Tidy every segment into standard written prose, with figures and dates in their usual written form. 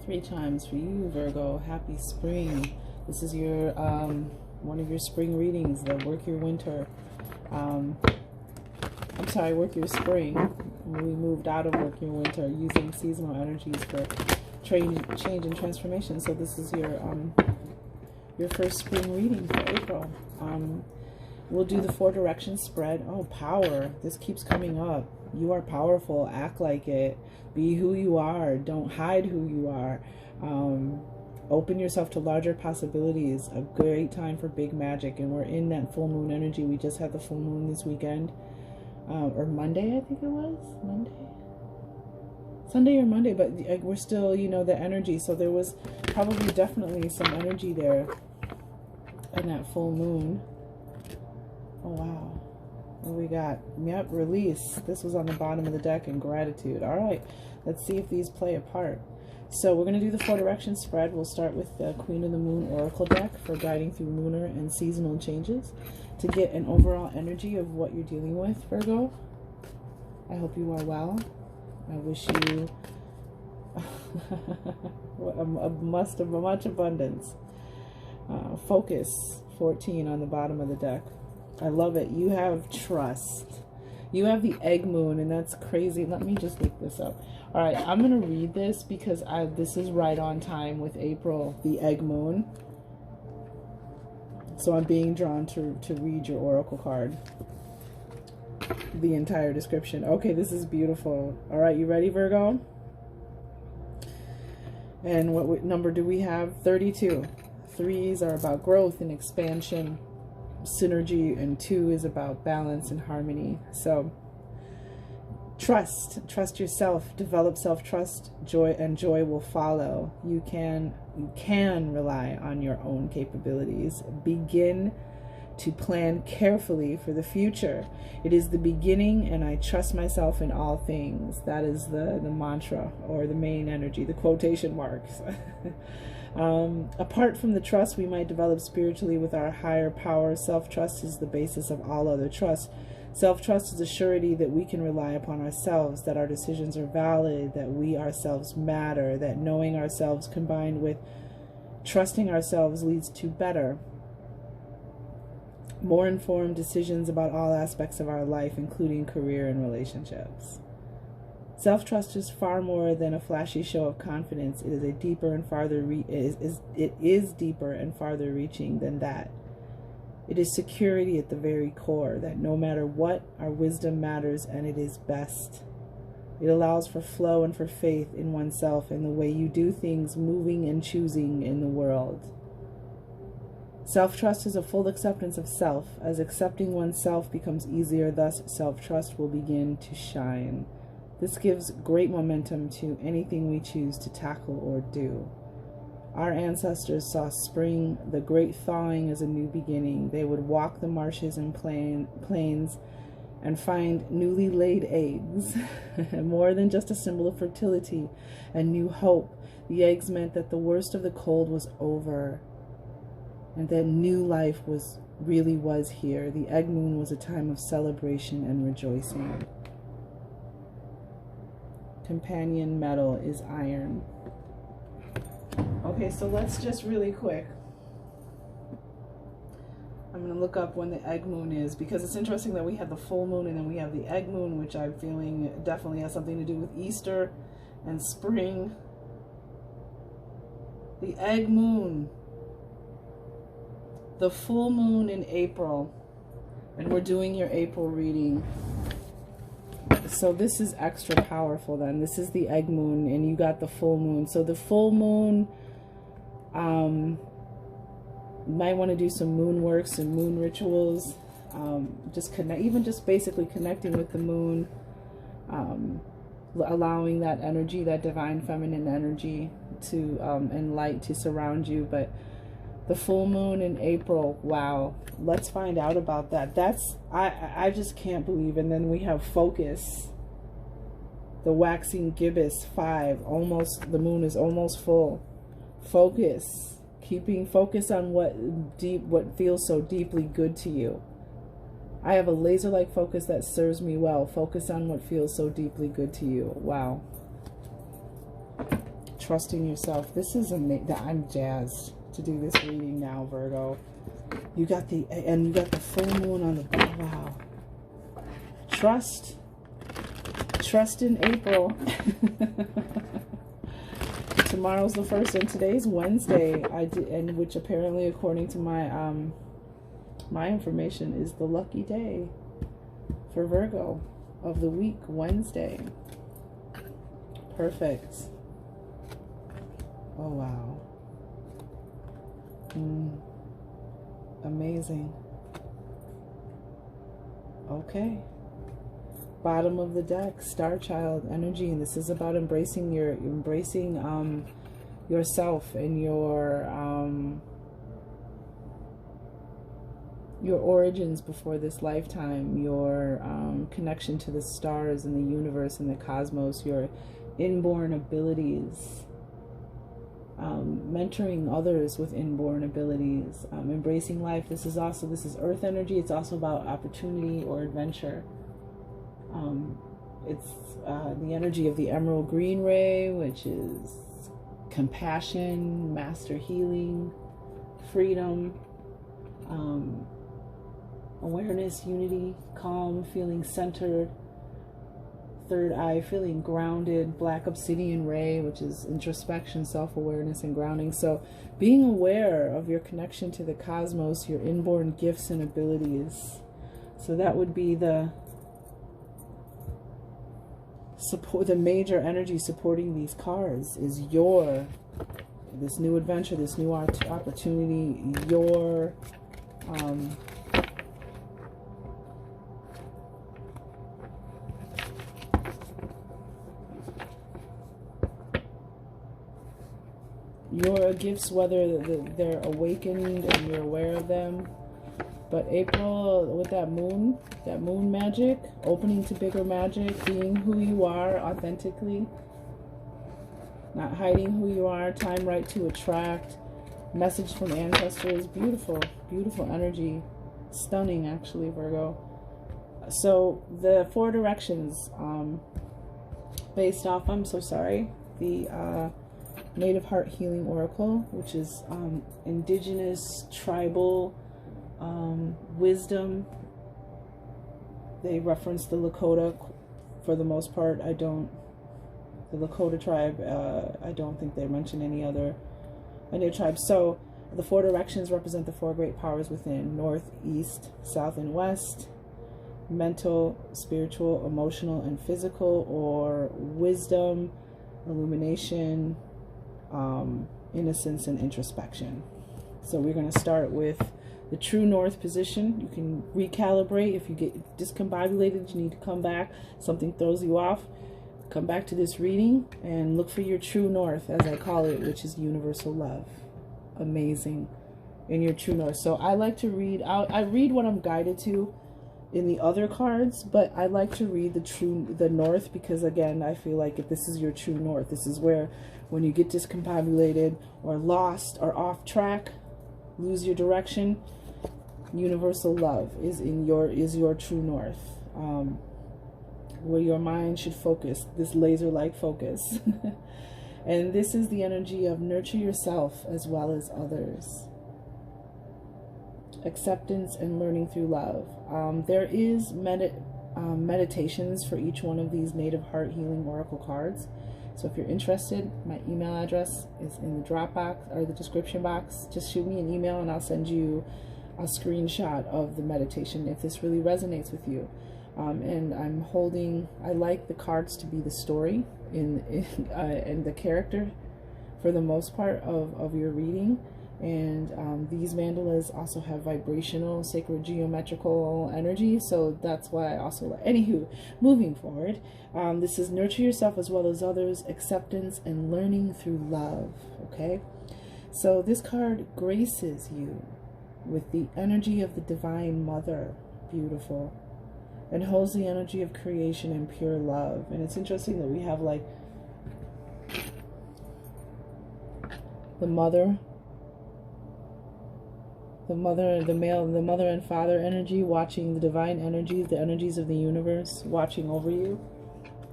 Three times for you, Virgo. Happy spring. This is your one of your spring readings, the work your winter. I'm sorry, work your spring. We moved out of work your winter using seasonal energies for change and transformation. So this is your first spring reading for April. We'll do the 4 direction spread. Oh, power. This keeps coming up. You are powerful. Act like it. Be who you are. Don't hide who you are. Open yourself to larger possibilities. A great time for big magic. And we're in that full moon energy. We just had the full moon this weekend. Or Monday, I think it was. Sunday or Monday. But we're still, you know, the energy. So there was probably definitely some energy there in that full moon. Oh, wow. What we got? Yep, release. This was on the bottom of the deck, and gratitude. All right, let's see if these play a part. So we're going to do the 4 direction spread. We'll start with the Queen of the Moon Oracle deck for guiding through lunar and seasonal changes to get an overall energy of what you're dealing with, Virgo. I hope you are well. I wish you much abundance. Focus 14 on the bottom of the deck. I love it. You have trust. You have the egg moon, and that's crazy. Let me just look this up. All right, I'm going to read this because this is right on time with April, the egg moon. So I'm being drawn to read your oracle card. The entire description. Okay, this is beautiful. All right, you ready, Virgo? And what number do we have? 32. 3s are about growth and expansion, synergy, and 2 is about balance and harmony. So trust yourself, develop self-trust. Joy will follow. You can rely on your own capabilities. Begin to plan carefully for the future. It is the beginning, and I trust myself in all things. That is the mantra, or the main energy, the quotation marks. Apart from the trust we might develop spiritually with our higher power, self-trust is the basis of all other trust. Self-trust is a surety that we can rely upon ourselves, that our decisions are valid, that we ourselves matter, that knowing ourselves combined with trusting ourselves leads to better, more informed decisions about all aspects of our life, including career and relationships. Self-trust is far more than a flashy show of confidence. It is a deeper and farther deeper and farther reaching than that. It is security at the very core, that no matter what, our wisdom matters and it is best. It allows for flow and for faith in oneself and the way you do things, moving and choosing in the world. Self-trust is a full acceptance of self. As accepting oneself becomes easier, thus self-trust will begin to shine. This gives great momentum to anything we choose to tackle or do. Our ancestors saw spring, the great thawing, as a new beginning. They would walk the marshes and plains and find newly laid eggs, more than just a symbol of fertility and new hope. The eggs meant that the worst of the cold was over and that new life really was here. The egg moon was a time of celebration and rejoicing. Companion metal is iron. Okay, so let's just really quick. I'm going to look up when the egg moon is, because it's interesting that we have the full moon and then we have the egg moon, which I'm feeling definitely has something to do with Easter and spring. The egg moon. The full moon in April. And we're doing your April reading. So this is extra powerful then. This is the egg moon and you got the full moon. So the full moon, you might want to do some moon work, some moon rituals, just basically connecting with the moon, allowing that energy, that divine feminine energy to and light to surround you. But the full moon in April, wow, let's find out about that. I just can't believe. And then we have focus, the waxing gibbous 5, almost, the moon is almost full. Focus, keeping focus on what feels so deeply good to you. I have a laser-like focus that serves me well. Focus on what feels so deeply good to you. Wow. trusting yourself. This is amazing. I'm jazzed to do this reading now, Virgo. You got the full moon on the bottom. Wow. Trust in April. Tomorrow's the 1st and today's Wednesday. And which apparently, according to my my information, is the lucky day for Virgo of the week, Wednesday. Perfect. Oh wow. Amazing. Okay. Bottom of the deck, Star Child energy, and this is about embracing yourself and your origins before this lifetime, your connection to the stars and the universe and the cosmos, your inborn abilities, mentoring others with inborn abilities, embracing life. This is earth energy. It's also about opportunity or adventure. It's the energy of the emerald green ray, which is compassion, master healing, freedom, awareness, unity, calm, feeling centered, third eye, feeling grounded, black obsidian ray, which is introspection, self-awareness, and grounding. So being aware of your connection to the cosmos, your inborn gifts and abilities. So that would be the major energy supporting these cards is this new adventure, this new opportunity, your gifts, whether they're awakened and you're aware of them. But April, with that moon magic, opening to bigger magic, being who you are authentically, not hiding who you are, time right to attract, message from ancestors, beautiful, beautiful energy, stunning actually, Virgo. So the 4 directions, based off, I'm so sorry, the Native Heart Healing Oracle, which is indigenous, tribal, wisdom. They reference the Lakota for the most part. The Lakota tribe, I don't think they mention any other tribes. So the 4 directions represent the 4 great powers within: north, east, south, and west. Mental, spiritual, emotional, and physical, or wisdom, illumination, innocence, and introspection. So we're going to start with the true north position. You can recalibrate if you get discombobulated. You need to come back, something throws you off, come back to this reading and look for your true north, as I call it, which is universal love. Amazing. In your true north. So I like to read out, I read what I'm guided to in the other cards, but I like to read the north, because again, I feel like if this is your true north, this is where when you get discombobulated or lost or off track, lose your direction, universal love is your true north, where your mind should focus, this laser-like focus. And this is the energy of nurture yourself as well as others, acceptance and learning through love. There is meditations for each one of these Native Heart Healing Oracle cards. So if you're interested, my email address is in the drop box or the description box. Just shoot me an email and I'll send you a screenshot of the meditation if this really resonates with you. And I like the cards to be the story and the character for the most part of your reading. And these mandalas also have vibrational, sacred, geometrical energy, so that's why I also like. Anywho, moving forward, this is nurture yourself as well as others, acceptance, and learning through love. Okay, so this card graces you with the energy of the Divine Mother, beautiful, and holds the energy of creation and pure love. And it's interesting that we have like the mother and father energy, watching the divine energies, the energies of the universe, watching over you.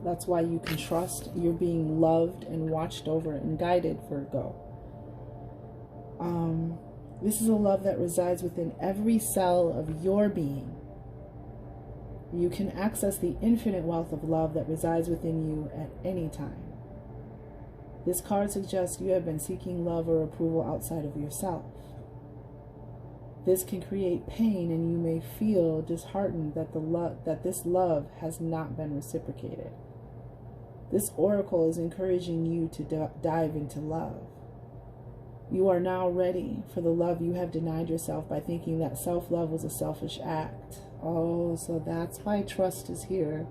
That's why you can trust you're being loved and watched over and guided, Virgo. This is a love that resides within every cell of your being. You can access the infinite wealth of love that resides within you at any time. This card suggests you have been seeking love or approval outside of yourself. This can create pain, and you may feel disheartened that this love has not been reciprocated. This oracle is encouraging you to dive into love. You are now ready for the love you have denied yourself by thinking that self-love was a selfish act. Oh, so that's why trust is here.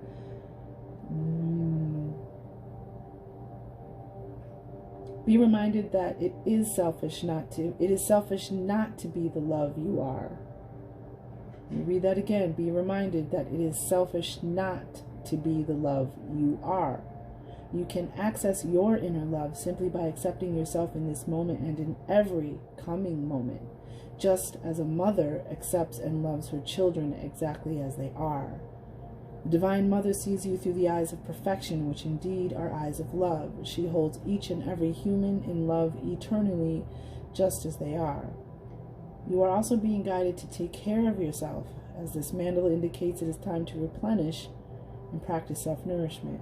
Be reminded that it is selfish not to be the love you are. Let me read that again. Be reminded that it is selfish not to be the love you are. You can access your inner love simply by accepting yourself in this moment and in every coming moment, just as a mother accepts and loves her children exactly as they are. The Divine Mother sees you through the eyes of perfection, which indeed are eyes of love. She holds each and every human in love eternally, just as they are. You are also being guided to take care of yourself, as this mandala indicates it is time to replenish and practice self-nourishment.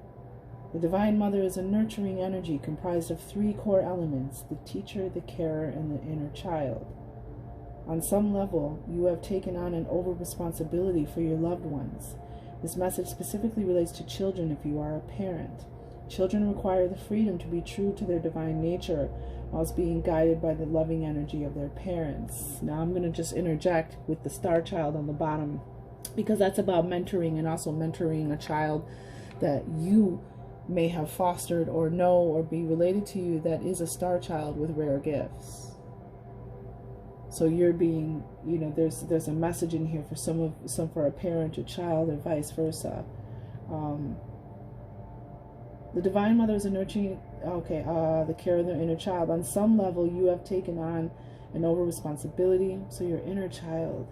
The Divine Mother is a nurturing energy comprised of 3 core elements: the teacher, the carer, and the inner child. On some level, you have taken on an over-responsibility for your loved ones. This message specifically relates to children if you are a parent. Children require the freedom to be true to their divine nature whilst being guided by the loving energy of their parents. Now I'm going to just interject with the star child on the bottom, because that's about mentoring, and also mentoring a child that you may have fostered or know or be related to you that is a star child with rare gifts. So you're being, there's a message in here for some for a parent or child, or vice versa. The Divine Mother is a nurturing, the care of the inner child. On some level, you have taken on an over responsibility. So your inner child,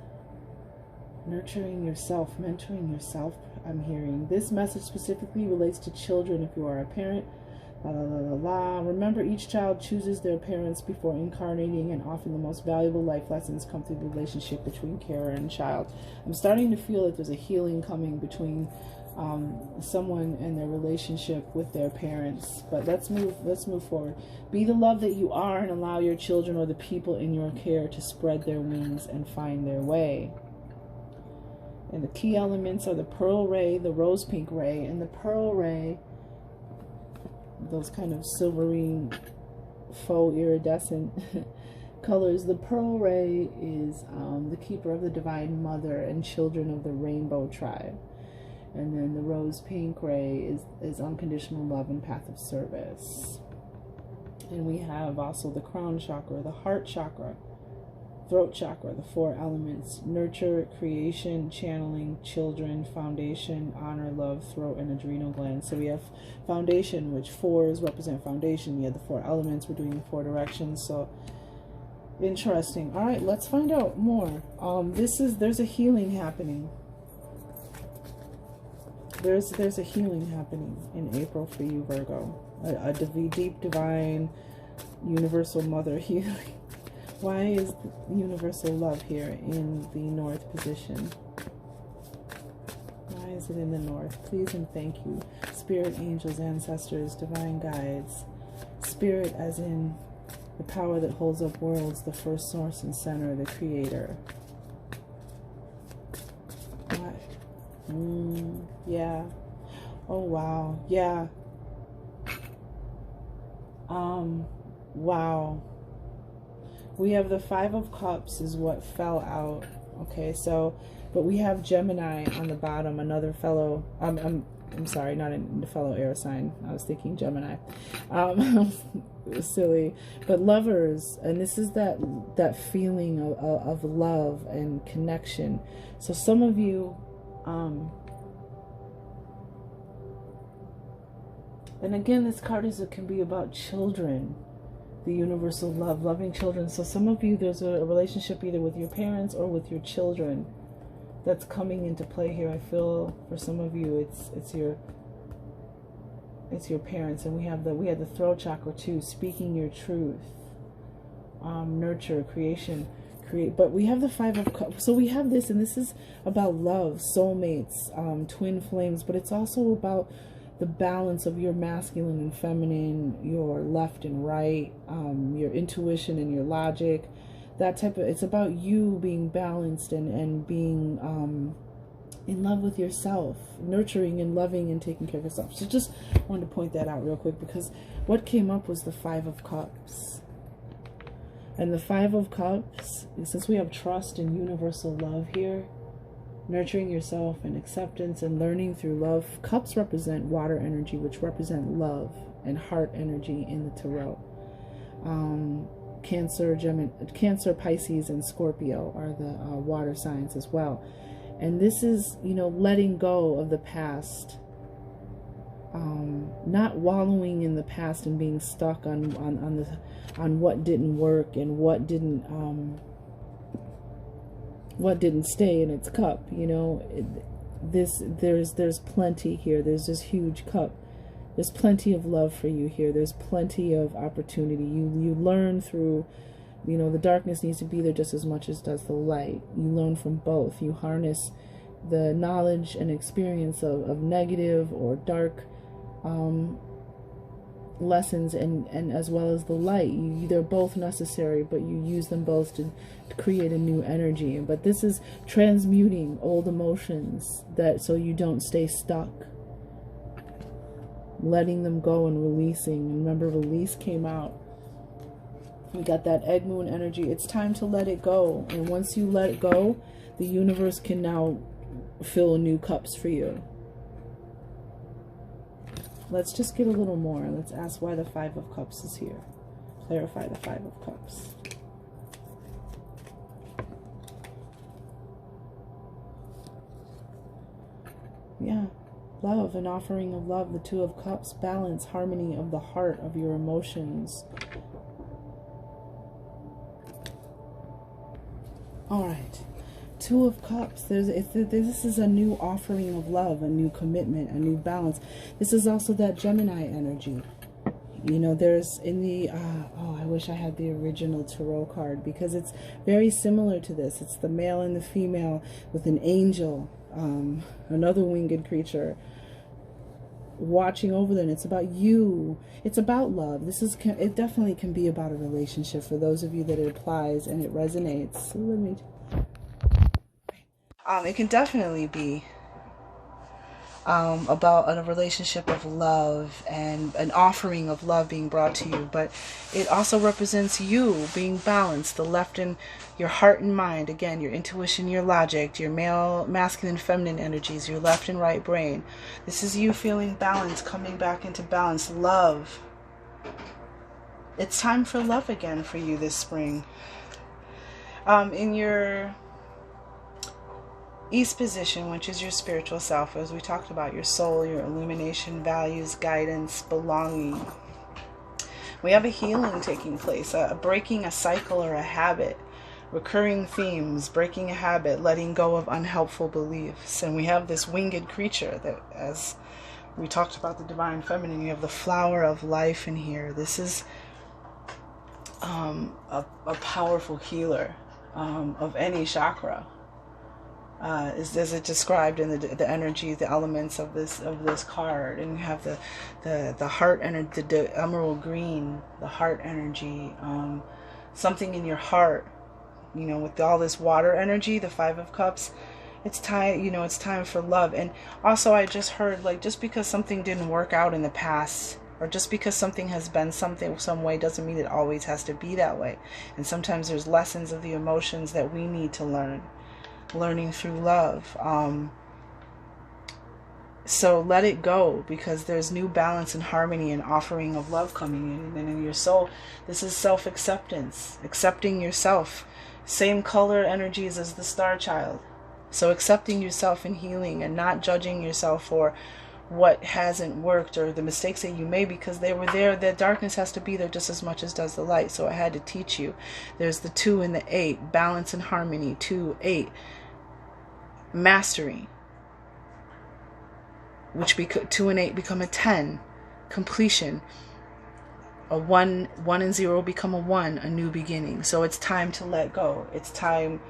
nurturing yourself, mentoring yourself, I'm hearing. This message specifically relates to children if you are a parent. Remember, each child chooses their parents before incarnating, and often the most valuable life lessons come through the relationship between carer and child. I'm starting to feel that there's a healing coming between someone and their relationship with their parents. But let's move forward. Be the love that you are, and allow your children or the people in your care to spread their wings and find their way. And the key elements are the pearl ray, the rose pink ray, and the pearl ray, those kind of silvery faux iridescent colors. The pearl ray is the keeper of the Divine Mother and children of the rainbow tribe. And then the rose pink ray is unconditional love and path of service. And we have also the crown chakra, the heart chakra, throat chakra, the 4 elements: nurture, creation, channeling, children, foundation, honor, love, throat, and adrenal glands. So we have foundation, which 4s represent foundation. We have the 4 elements. We're doing the 4 directions. So interesting. All right, let's find out more. There's a healing happening. There's a healing happening in April for you, Virgo. A deep, divine, universal mother healing. Why is universal love here in the north position? Why is it in the north? Please and thank you. Spirit, angels, ancestors, divine guides. Spirit as in the power that holds up worlds, the first source and center, the creator. What? Yeah. Oh, wow. Yeah. Wow. We have the 5 of Cups is what fell out. Okay, so, but we have Gemini on the bottom, another fellow, I'm sorry, not a fellow air sign. I was thinking Gemini. It was silly. But lovers, and this is that feeling of love and connection. So some of you, and again, this card can be about children. The universal love, loving children. So some of you, there's a relationship either with your parents or with your children that's coming into play here. I feel for some of you, it's your it's your parents. And we have the throat chakra too, speaking your truth, nurture, creation, create. But we have the Five of Cups. So we have this, and this is about love, soulmates, twin flames, but it's also about the balance of your masculine and feminine, your left and right, your intuition and your logic, that type of, it's about you being balanced and being in love with yourself, nurturing and loving and taking care of yourself. So just wanted to point that out real quick, because what came up was the Five of Cups. And the Five of Cups, since we have trust and universal love here, nurturing yourself and acceptance and learning through love. Cups represent water energy, which represent love and heart energy in the tarot. Cancer, Pisces, and Scorpio are the water signs as well. And this is, you know, letting go of the past, not wallowing in the past and being stuck on what didn't work and what didn't stay in its cup. You know, there's plenty here. There's this huge cup. There's plenty of love for you here. There's plenty of opportunity. You learn through, you know, the darkness needs to be there just as much as does the light. You learn from both. You harness the knowledge and experience of negative or dark lessons and as well as the light. They're both necessary, but you use them both to create a new energy. But this is transmuting old emotions, that so you don't stay stuck, letting them go and releasing. Remember, release came out. We got that egg moon energy. It's time to let it go. And once you let it go, the universe can now fill new cups for you. Let's just get a little more. Let's ask why the Five of Cups is here. Clarify the Five of Cups. Yeah. Love, an offering of love. The Two of Cups, balance, harmony of the heart, of your emotions. All right. Two of Cups. This is a new offering of love, a new commitment, a new balance. This is also that Gemini energy. You know, there's in the, oh, I wish I had the original tarot card, because it's very similar to this. It's the male and the female with an angel, another winged creature watching over them. It's about you. It's about love. It definitely can be about a relationship for those of you that it applies and it resonates. So let me... it can definitely be about a relationship of love and an offering of love being brought to you, but it also represents you being balanced, the left and your heart and mind, again, your intuition, your logic, your male, masculine, feminine energies, your left and right brain. This is you feeling balanced, coming back into balance, love. It's time for love again for you this spring. In your East position, which is your spiritual self, as we talked about, your soul, your illumination, values, guidance, belonging. We have a healing taking place, breaking a cycle or a habit, recurring themes, breaking a habit, letting go of unhelpful beliefs. And we have this winged creature that, as we talked about the divine feminine, you have the flower of life in here. This is a powerful healer of any chakra. Is it described in the energy, the elements of this card. And you have the heart energy, the emerald green, the heart energy, something in your heart, you know, with all this water energy, the Five of Cups. It's time, you know, it's time for love. And also, I just heard, like, just because something didn't work out in the past, or just because something has been some way, doesn't mean it always has to be that way. And sometimes there's lessons of the emotions that we need to learn. Learning through love. So let it go, because there's new balance and harmony and offering of love coming in. And in your soul, this is self-acceptance, accepting yourself. Same color energies as the star child. So accepting yourself and healing, and not judging yourself for what hasn't worked or the mistakes that you made, because they were there. The darkness has to be there just as much as does the light. So I had to teach you. There's the 2 and the 8, balance and harmony. 2, 8. Mastery, which 2 and 8 become a 10. completion. A 1 and 0 become a 1, a new beginning. So it's time to let go. It's time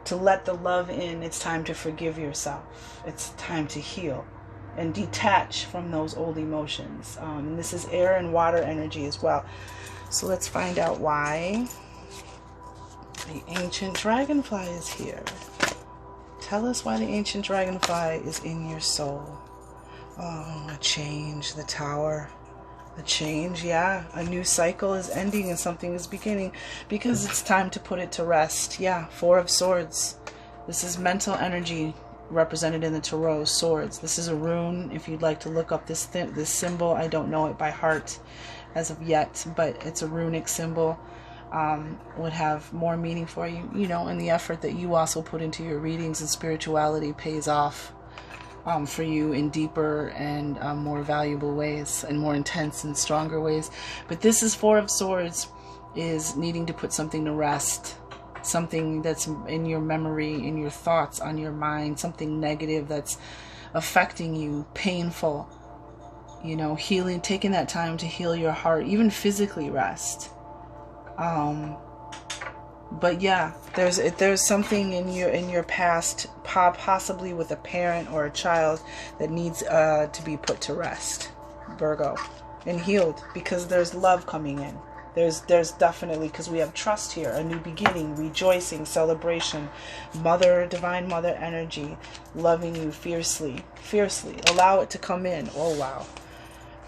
to let the love in. It's time to forgive yourself. It's time to heal and detach from those old emotions. And this is air and water energy as well. So let's find out why the ancient dragonfly is here. Tell us why the ancient dragonfly is in your soul. Oh, a change, the Tower. A change, yeah. A new cycle is ending and something is beginning because it's time to put it to rest. Yeah, 4 of Swords. This is mental energy represented in the Tarot, swords. This is a rune. If you'd like to look up this symbol, I don't know it by heart as of yet, but it's a runic symbol. Would have more meaning for you, you know, and the effort that you also put into your readings and spirituality pays off for you in deeper and more valuable ways and more intense and stronger ways. But this is 4 of Swords, is needing to put something to rest, something that's in your memory, in your thoughts, on your mind, something negative that's affecting you, painful, you know, healing, taking that time to heal your heart, even physically rest. But yeah, there's something in your past, possibly with a parent or a child, that needs to be put to rest, Virgo, and healed, because there's love coming in. There's definitely, because we have trust here, a new beginning, rejoicing, celebration, mother, divine mother energy, loving you fiercely. Allow it to come in. Oh wow.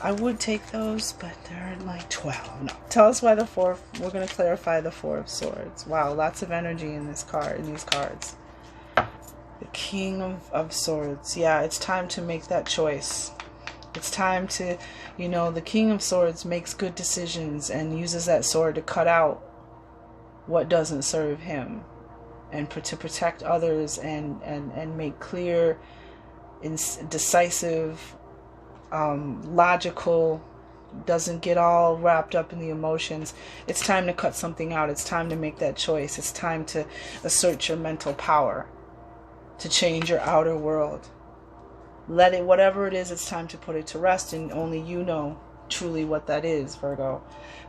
I would take those, but they're like 12. No. Tell us why the 4. We're going to clarify the 4 of Swords. Wow, lots of energy in this card, in these cards. The King of Swords. Yeah, it's time to make that choice. It's time to, you know, the King of Swords makes good decisions and uses that sword to cut out what doesn't serve him, and to protect others, and make clear, decisive, logical, doesn't get all wrapped up in the emotions. It's time to cut something out. It's time to make that choice. It's time to assert your mental power, to change your outer world. Let it, whatever it is, it's time to put it to rest, and only you know truly what that is, Virgo.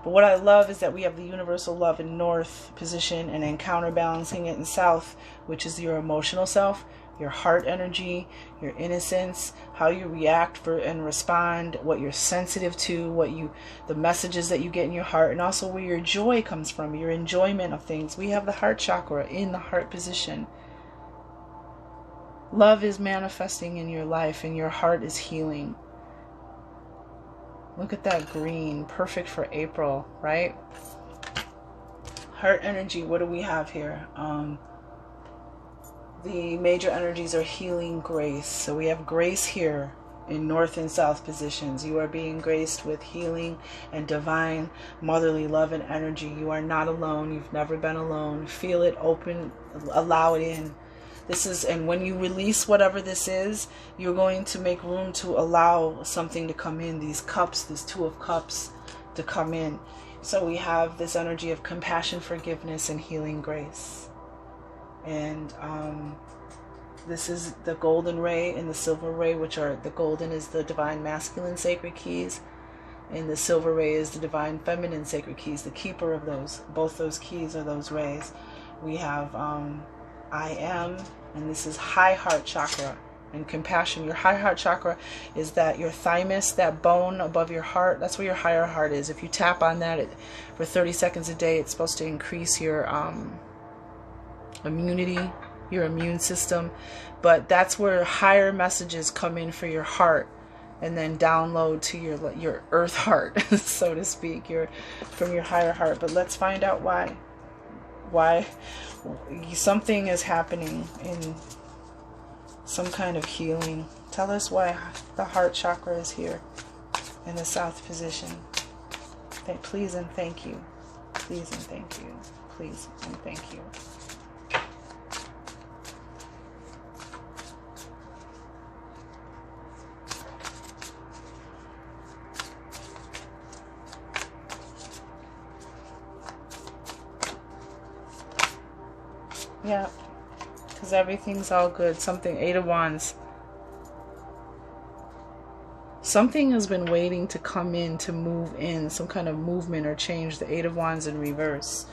But what I love is that we have the universal love in North position and then counterbalancing it in South, which is your emotional self, your heart energy, your innocence, how you react and respond, what you're sensitive to, the messages that you get in your heart, and also where your joy comes from, your enjoyment of things. We have the heart chakra in the heart position. Love is manifesting in your life and your heart is healing. Look at that green, perfect for April, right? Heart energy, what do we have here? The major energies are healing, grace. So we have grace here in North and South positions. You are being graced with healing and divine motherly love and energy. You are not alone. You've never been alone. Feel it, open, allow it in. This is, and when you release whatever this is, you're going to make room to allow something to come in. These cups, this 2 of Cups to come in. So we have this energy of compassion, forgiveness, and healing grace. And this is the golden ray and the silver ray, which are, the golden is the divine masculine sacred keys, and the silver ray is the divine feminine sacred keys, the keeper of those. Both those keys are those rays. We have I am, and this is high heart chakra and compassion. Your high heart chakra is that your thymus, that bone above your heart. That's where your higher heart is. If you tap on that for 30 seconds a day, it's supposed to increase your immunity, your immune system. But that's where higher messages come in for your heart, and then download to your earth heart, so to speak, from your higher heart. But let's find out why something is happening in some kind of healing. Tell us why the heart chakra is here in the South position. Please and thank you. Please and thank you. Please and thank you. Yeah, because everything's all good. Something, 8 of Wands. Something has been waiting to come in, to move in, some kind of movement or change. The Eight of Wands in reverse.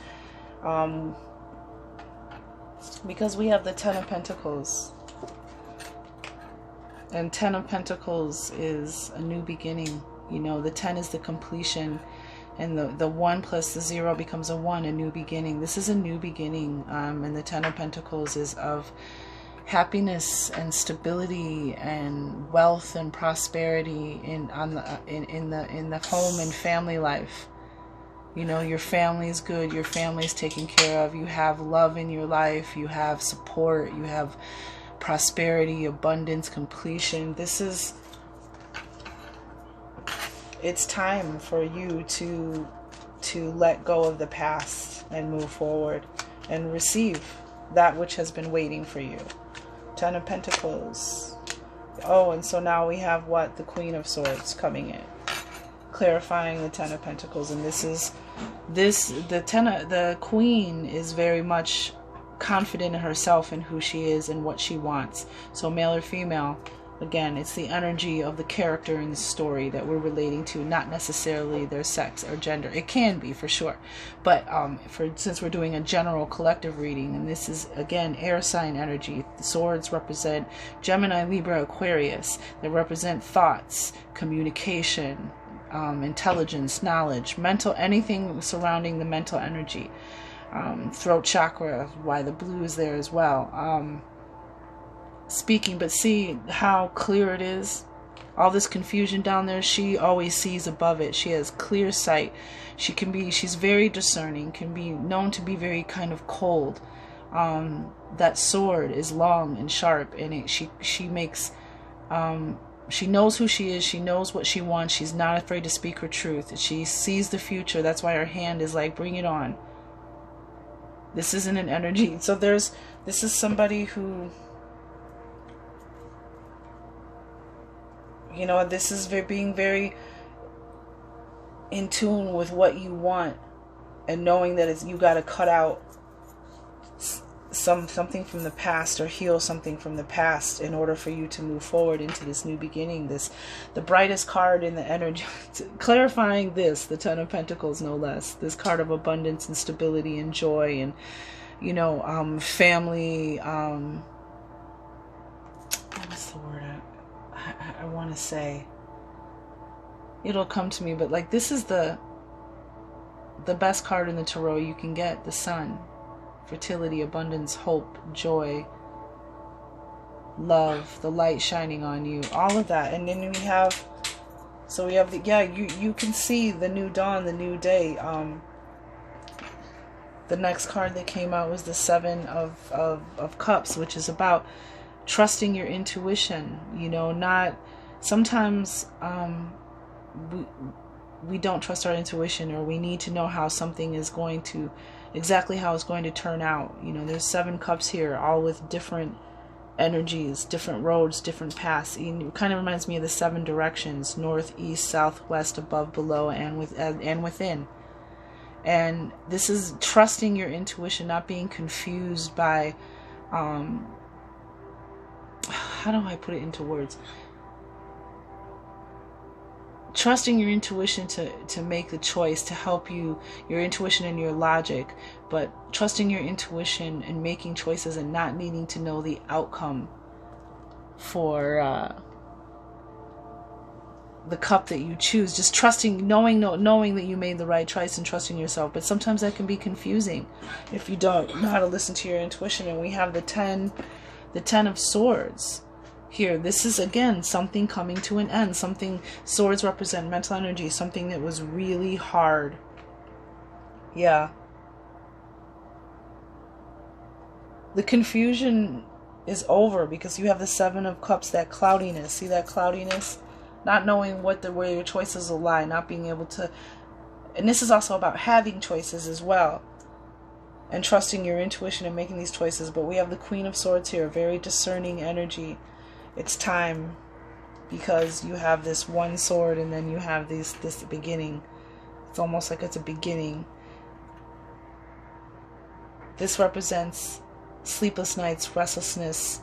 Because we have the Ten of Pentacles. And Ten of Pentacles is a new beginning. You know, the 10 is the completion. And the 1 plus the 0 becomes a 1, a new beginning. This is a new beginning. And the Ten of Pentacles is of happiness and stability and wealth and prosperity in the home and family life. You know, your family's good, your family's taken care of, you have love in your life, you have support, you have prosperity, abundance, completion. It's time for you to let go of the past and move forward and receive that which has been waiting for you. Ten of Pentacles. Oh, and so now we have what? The Queen of Swords coming in, clarifying the Ten of Pentacles. And the Queen is very much confident in herself and who she is and what she wants. So male or female, again, it's the energy of the character in the story that we're relating to, not necessarily their sex or gender. It can be, for sure. But since we're doing a general collective reading, and this is, again, air sign energy. The swords represent Gemini, Libra, Aquarius. They represent thoughts, communication, intelligence, knowledge, mental, anything surrounding the mental energy. Throat chakra, why the blue is there as well. Speaking, but see how clear it is. All this confusion down there, she always sees above it. She has clear sight. She's very discerning, can be known to be very kind of cold. That sword is long and sharp, and she knows who she is. She knows what she wants. She's not afraid to speak her truth. She sees the future. That's why her hand is like, bring it on. This isn't an energy. So this is somebody who, you know, this is being very in tune with what you want, and knowing that you got to cut out something from the past, or heal something from the past, in order for you to move forward into this new beginning. The brightest card in the energy, clarifying this, the Ten of Pentacles, no less. This card of abundance and stability and joy, and, you know, family. What's the word I want to say? It'll come to me, but like, this is the best card in the tarot you can get. The Sun. Fertility, abundance, hope, joy, love, the light shining on you, all of that. And then we have you can see the new dawn, the new day. The next card that came out was the Seven of Cups, which is about trusting your intuition. You know, not sometimes we don't trust our intuition, or we need to know how something is going to, exactly how it's going to turn out. You know, there's 7 cups here, all with different energies, different roads, different paths. It kind of reminds me of the 7 directions: north, east, south, west, above, below, and within. And this is trusting your intuition, not being confused by how do I put it into words? Trusting your intuition to make the choice, to help you, your intuition and your logic, but trusting your intuition and making choices, and not needing to know the outcome for the cup that you choose. Just trusting, knowing that you made the right choice, and trusting yourself. But sometimes that can be confusing if you don't know how to listen to your intuition. And we have the 10 of Swords. Here, this is, again, something coming to an end. Something, swords represent mental energy, something that was really hard. Yeah. The confusion is over, because you have the 7 of Cups, that cloudiness. See that cloudiness? Not knowing where your choices will lie, not being able to... And this is also about having choices as well, and trusting your intuition and making these choices. But we have the Queen of Swords here, very discerning energy. It's time, because you have this one sword, and then you have this beginning. It's almost like it's a beginning. This represents sleepless nights, restlessness,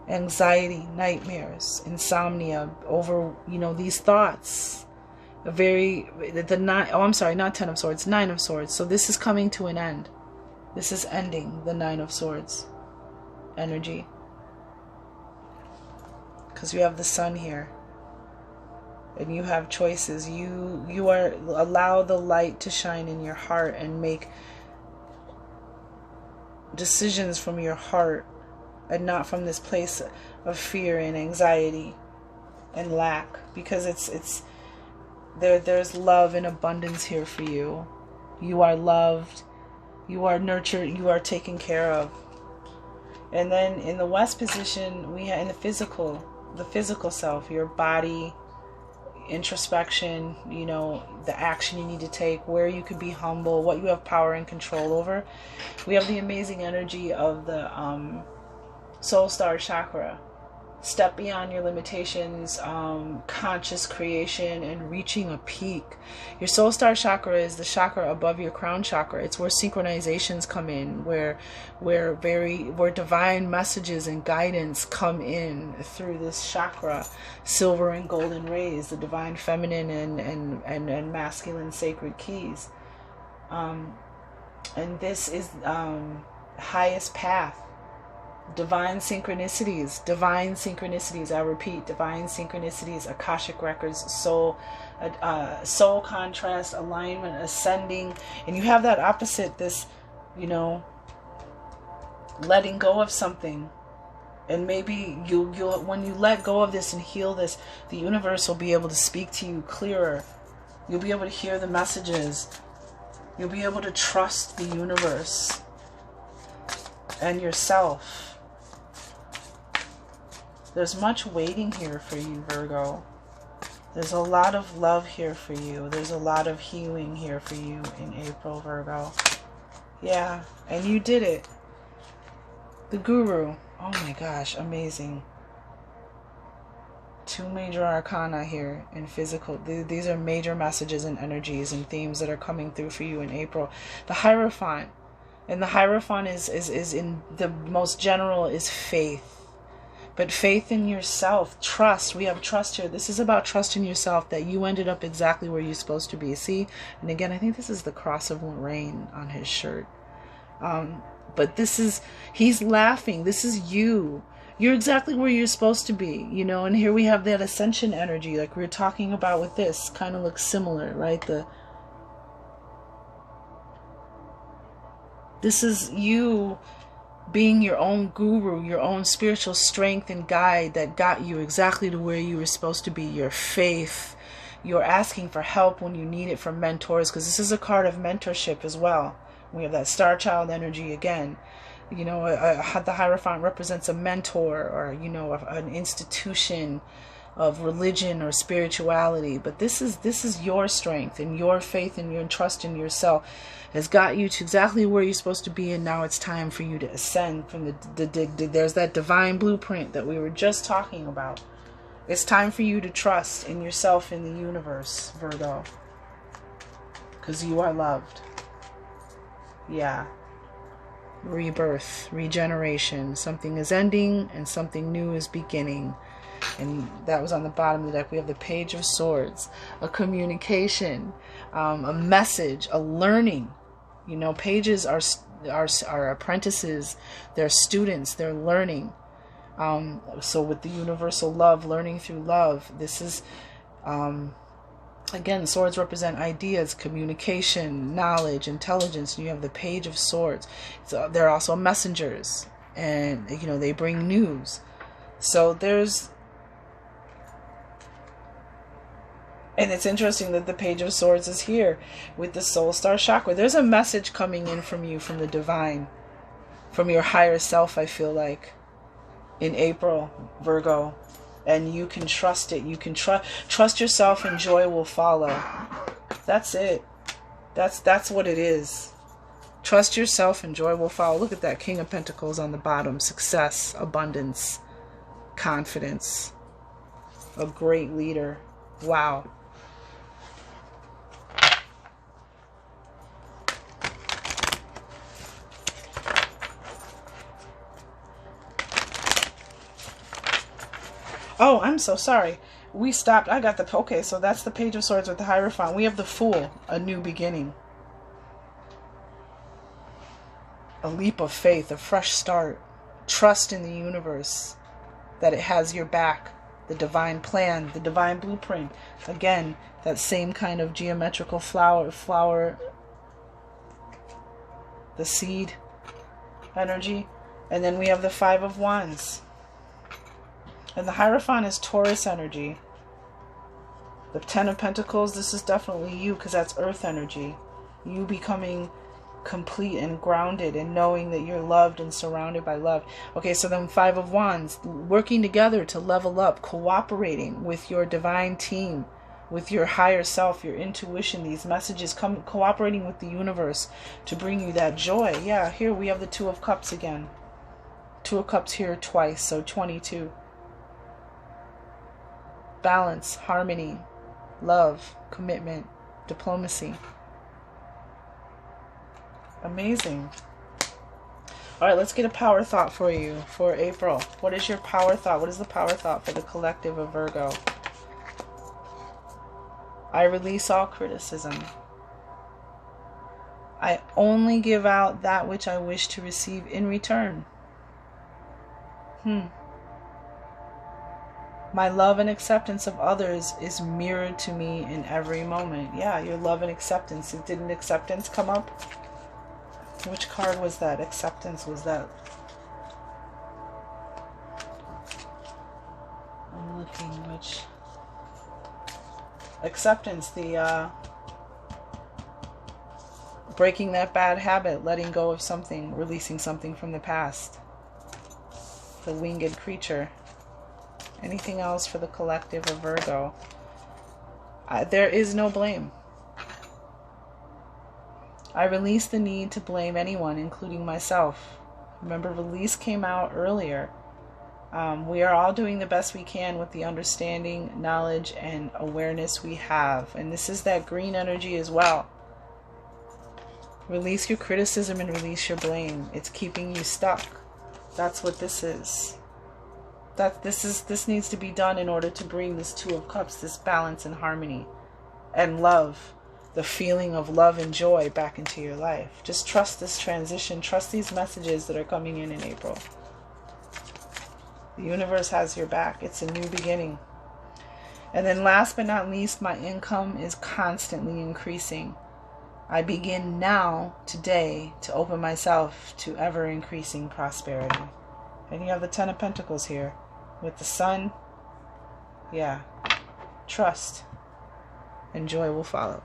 anxiety, nightmares, insomnia over, you know, these thoughts. Not 10 of Swords, 9 of Swords. So this is coming to an end. This is ending the 9 of Swords energy. Because you have the Sun here. And you have choices. You are, allow the light to shine in your heart and make decisions from your heart and not from this place of fear and anxiety and lack, because there's love and abundance here for you. You are loved, you are nurtured, you are taken care of. And then in the West position, we have in the physical self, your body, introspection, you know, the action you need to take, where you could be humble, what you have power and control over. We have the amazing energy of the soul star chakra. Step beyond your limitations, conscious creation, and reaching a peak. Your soul star chakra is the chakra above your crown chakra. It's where synchronizations come in, where divine messages and guidance come in through this chakra. Silver and golden rays, the divine feminine and masculine sacred keys. And this is highest path. Divine synchronicities, I repeat, divine synchronicities, Akashic records, soul contrast, alignment, ascending. And you have that opposite, this, you know, letting go of something. And maybe you'll when you let go of this and heal this, the universe will be able to speak to you clearer. You'll be able to hear the messages. You'll be able to trust the universe and yourself. There's much waiting here for you, Virgo. There's a lot of love here for you. There's a lot of healing here for you in April, Virgo. Yeah, and you did it. The Guru. Oh my gosh, amazing. 2 major arcana here in physical. These are major messages and energies and themes that are coming through for you in April. The Hierophant. And the Hierophant is in the most general is faith. But faith in yourself, trust. We have trust here. This is about trust in yourself, that you ended up exactly where you're supposed to be. See? And again, I think this is the cross of rain on his shirt. But this is, he's laughing. This is you. You're exactly where you're supposed to be, you know. And here we have that ascension energy, like we were talking about with this. Kind of looks similar, right? This is you being your own guru, your own spiritual strength and guide that got you exactly to where you were supposed to be. Your faith. You're asking for help when you need it from mentors, because this is a card of mentorship as well. We have that star child energy again. You know, the Hierophant represents a mentor, or, you know, an institution of religion or spirituality. But this is your strength and your faith and your trust in yourself has got you to exactly where you're supposed to be. And now it's time for you to ascend from there's that divine blueprint that we were just talking about. It's time for you to trust in yourself, in the universe, Virgo, because you are loved. Yeah. Rebirth, regeneration. Something is ending and something new is beginning. And that was on the bottom of the deck. We have the Page of Swords, a communication, a message, a learning. You know, pages are apprentices, they're students, they're learning. So with the universal love, learning through love, this is, again, swords represent ideas, communication, knowledge, intelligence. And you have the Page of Swords. So they're also messengers, and, you know, they bring news. So there's, and it's interesting that the Page of Swords is here with the Soul Star Chakra. There's a message coming in from you, from the divine, from your higher self, I feel like, in April, Virgo. And you can trust it. You can trust yourself, and joy will follow. That's it. That's what it is. Trust yourself and joy will follow. Look at that King of Pentacles on the bottom. Success, abundance, confidence. A great leader. Wow. Oh, I'm so sorry. We stopped. I got the... Okay, so that's the Page of Swords with the Hierophant. We have the Fool, a new beginning. A leap of faith, a fresh start. Trust in the universe that it has your back. The divine plan, the divine blueprint. Again, that same kind of geometrical flower, the seed energy. And then we have the Five of Wands. And the Hierophant is Taurus energy. The Ten of Pentacles, this is definitely you, because that's earth energy. You becoming complete and grounded and knowing that you're loved and surrounded by love. Okay, so then Five of Wands, working together to level up, cooperating with your divine team, with your higher self, your intuition, these messages cooperating with the universe to bring you that joy. Yeah, here we have the Two of Cups again. Two of Cups here twice, so 22. Balance, harmony, love, commitment, diplomacy. Amazing. All right, let's get a power thought for you for April. What is your power thought? What is the power thought for the collective of Virgo? I release all criticism. I only give out that which I wish to receive in return. My love and acceptance of others is mirrored to me in every moment. Yeah, your love and acceptance. Didn't acceptance come up? Which card was that? Acceptance was that? I'm looking which... Acceptance, the breaking that bad habit, letting go of something, releasing something from the past. The winged creature. Anything else for the collective of Virgo? There is no blame. I release the need to blame anyone, including myself. Remember, release came out earlier. We are all doing the best we can with the understanding, knowledge, and awareness we have. And this is that green energy as well. Release your criticism and release your blame. It's keeping you stuck. That's what this is. This needs to be done in order to bring this Two of Cups, this balance and harmony and love, the feeling of love and joy back into your life. Just trust this transition. Trust these messages that are coming in April. The universe has your back. It's a new beginning. And then last but not least, my income is constantly increasing. I begin now, today, to open myself to ever-increasing prosperity. And you have the Ten of Pentacles here with the Sun. Yeah. Trust. And joy will follow.